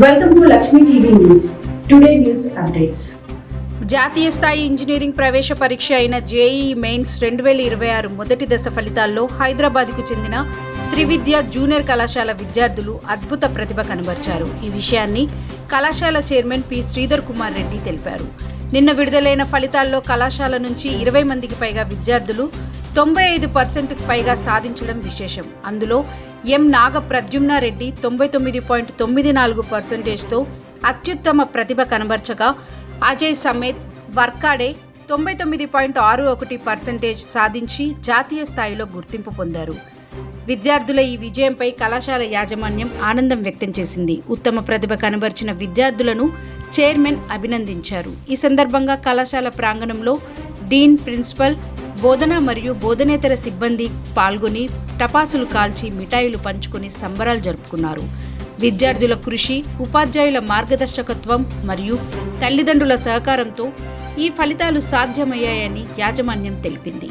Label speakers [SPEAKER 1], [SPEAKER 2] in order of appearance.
[SPEAKER 1] Welcome to Lakshmi TV News. Today news updates.
[SPEAKER 2] జాతీయ స్థాయి engineering ప్రవేశ పరీక్ష అయిన జేఈఈ మెయిన్స్ 2026 మొదటి దశ ఫలితాల్లో హైదరాబాద్కు చెందిన త్రివిద్య జూనియర్ కళాశాల విద్యార్థులు అద్భుత ప్రతిభ కనబర్చారు. ఈ విషయాన్ని కళాశాల చైర్మన్ పి శ్రీధర్ కుమార్ రెడ్డి తెలిపారు. నిన్న విడుదలైన ఫలితాల్లో కళాశాల నుంచి 20 మందికి పైగా విద్యార్థులు 95% పైగా సాధించడం విశేషం. అందులో ఎం నాగ ప్రద్యుమ్నారెడ్డి 99.94%తో అత్యుత్తమ ప్రతిభ కనబర్చగా అజయ్ సమేత్ వర్కాడే 99.61% సాధించి జాతీయ స్థాయిలో గుర్తింపు పొందారు. విద్యార్థుల ఈ విజయంపై కళాశాల యాజమాన్యం ఆనందం వ్యక్తం చేసింది. ఉత్తమ ప్రతిభ కనబర్చిన విద్యార్థులను చైర్మన్ అభినందించారు. ఈ సందర్భంగా కళాశాల ప్రాంగణంలో డీన్, ప్రిన్సిపల్, బోధన మరియు బోధనేతర సిబ్బంది పాల్గొని టపాసులు కాల్చి మిఠాయిలు పంచుకొని సంబరాలు జరుపుకున్నారు. విద్యార్థుల కృషి, ఉపాధ్యాయుల మార్గదర్శకత్వం మరియు తల్లిదండ్రుల సహకారంతో ఈ ఫలితాలు సాధ్యమయ్యాయని యాజమాన్యం తెలిపింది.